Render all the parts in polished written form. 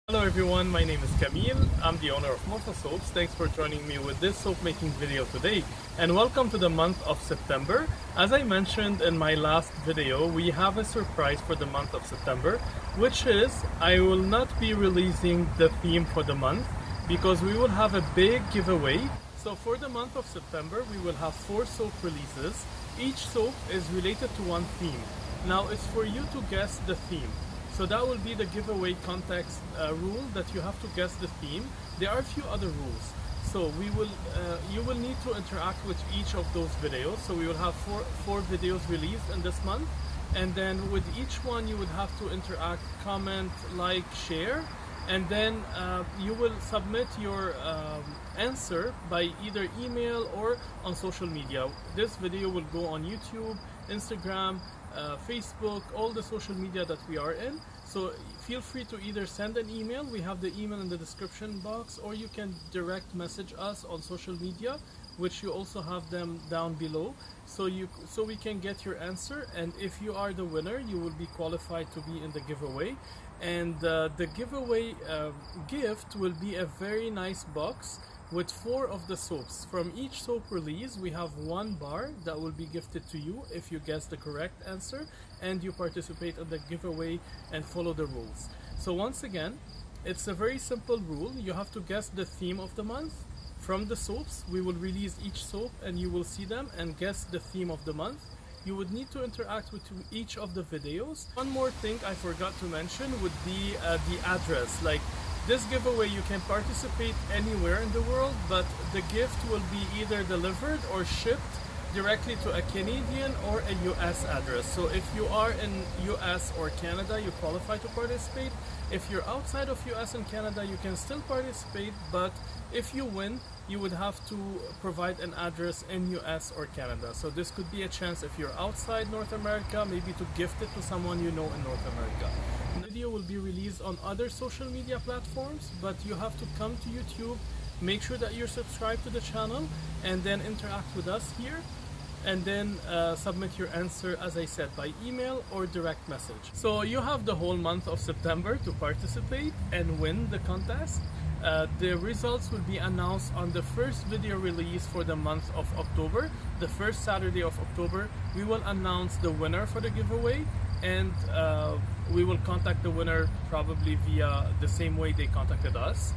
Hello everyone, my name is Camille. I'm the owner of Morfosoaps. Thanks for joining me with this soap making video today. And welcome to the month of September. As I mentioned in my last video, we have a surprise for the month of September, which is I will not be releasing the theme for the month because we will have a big giveaway. So for the month of September, we will have 4 soap releases. Each soap is related to one theme. Now it's for you to guess the theme. So that will be the giveaway context rule, that you have to guess the theme. There are a few other rules. So you will need to interact with each of those videos. So we will have four videos released in this month. And then with each one you would have to interact, comment, like, share. And then you will submit your answer by either email or on social media. This video will go on YouTube, Instagram, Facebook, all the social media that we are in. So feel free to either send an email, we have the email in the description box, or you can direct message us on social media, which you also have them down below, so we can get your answer. And if you are the winner, you will be qualified to be in the giveaway. And the giveaway gift will be a very nice box with 4 of the soaps. From each soap release, we have 1 bar that will be gifted to you if you guess the correct answer and you participate in the giveaway and follow the rules. So once again, it's a very simple rule. You have to guess the theme of the month. From the soaps, we will release each soap and you will see them and guess the theme of the month. You would need to interact with each of the videos. One more thing I forgot to mention would be the address. Like, this giveaway, you can participate anywhere in the world, but the gift will be either delivered or shipped directly to a Canadian or a US address. So if you are in US or Canada, you qualify to participate. If you're outside of US and Canada, you can still participate, but if you win, you would have to provide an address in US or Canada. So this could be a chance if you're outside North America, maybe to gift it to someone you know in North America. The video will be released on other social media platforms, but you have to come to YouTube, make sure that you're subscribed to the channel, and then interact with us here, and then submit your answer, as I said, by email or direct message. So you have the whole month of September to participate and win the contest. The results will be announced on the first video release for the month of October. The first Saturday of October, we will announce the winner for the giveaway, and we will contact the winner probably via the same way they contacted us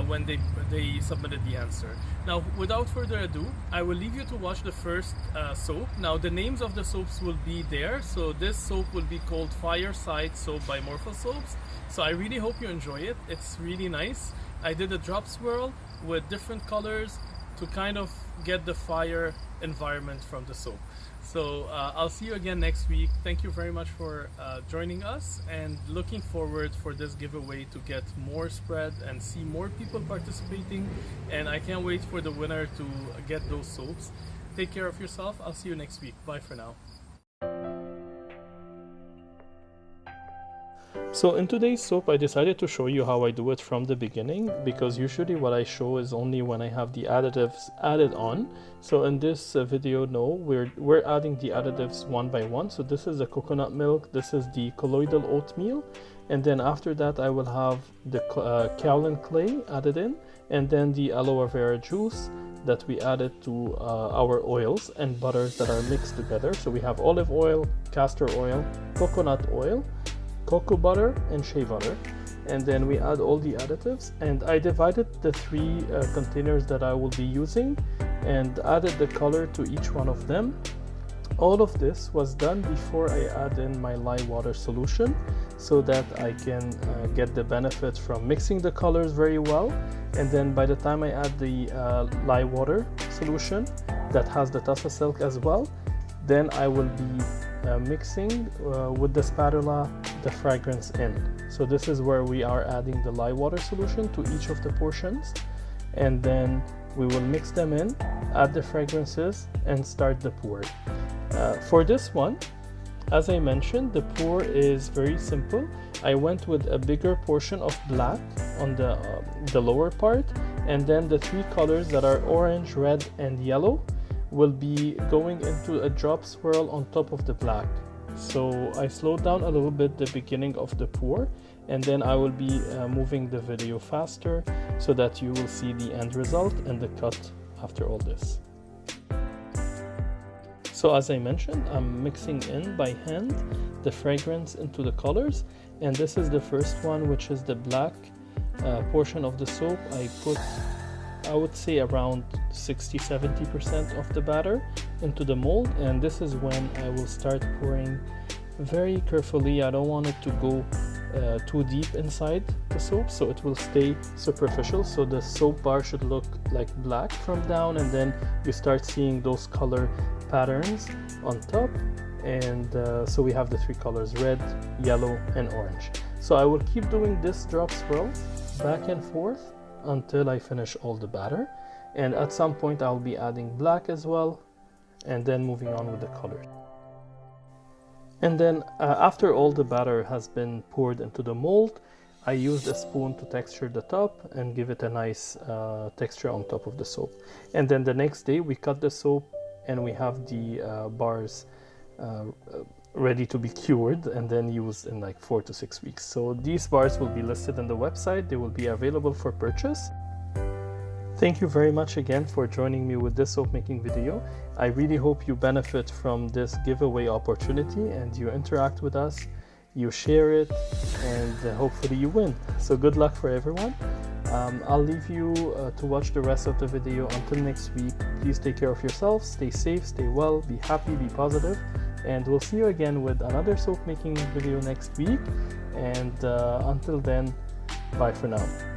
when they submitted the answer. Now, without further ado, I will leave you to watch the first soap. Now, the names of the soaps will be there. So this soap will be called Fireside Soap by Morfosoaps. So I really hope you enjoy it. It's really nice. I did a drop swirl with different colors to kind of get the fire environment from the soap. So I'll see you again next week. Thank you very much for joining us, and looking forward for this giveaway to get more spread and see more people participating. And I can't wait for the winner to get those soaps. Take care of yourself. I'll see you next week. Bye for now. So in today's soap, I decided to show you how I do it from the beginning, because usually what I show is only when I have the additives added on. So in this video, no, we're adding the additives one by one. So this is the coconut milk, this is the colloidal oatmeal, and then after that I will have the kaolin clay added in, and then the aloe vera juice that we added to our oils and butters that are mixed together. So we have olive oil, castor oil, coconut oil, cocoa butter, and shea butter, and then we add all the additives. And I divided the 3 containers that I will be using and added the color to each one of them. All of this was done before I add in my lye water solution, so that I can get the benefit from mixing the colors very well. And then by the time I add the lye water solution that has the Tassa silk as well, then I will be mixing with the spatula the fragrance in. So this is where we are adding the lye water solution to each of the portions, and then we will mix them in, add the fragrances, and start the pour. For this one, as I mentioned, the pour is very simple. I went with a bigger portion of black on the lower part, and then the 3 colors that are orange, red, and yellow will be going into a drop swirl on top of the black. So I slowed down a little bit the beginning of the pour, and then I will be moving the video faster so that you will see the end result and the cut after all this. So as I mentioned, I'm mixing in by hand the fragrance into the colors, and this is the first one, which is the black portion of the soap. I put, I would say, around 60-70% of the batter into the mold, and this is when I will start pouring very carefully. I don't want it to go too deep inside the soap, so it will stay superficial. So the soap bar should look like black from down, and then you start seeing those color patterns on top. And so we have the three colors: red, yellow, and orange. So I will keep doing this drop swirl back and forth until I finish all the batter, and at some point I'll be adding black as well, and then moving on with the colors. And then after all the batter has been poured into the mold, I used a spoon to texture the top and give it a nice texture on top of the soap. And then the next day we cut the soap and we have the bars ready to be cured and then used in like 4 to 6 weeks. So these bars will be listed on the website. They will be available for purchase. Thank you very much again for joining me with this soap making video. I really hope you benefit from this giveaway opportunity and you interact with us, you share it, and hopefully you win. So good luck for everyone. I'll leave you to watch the rest of the video. Until next week, please take care of yourselves, stay safe, stay well, be happy, be positive, and we'll see you again with another soap making video next week. And until then, bye for now.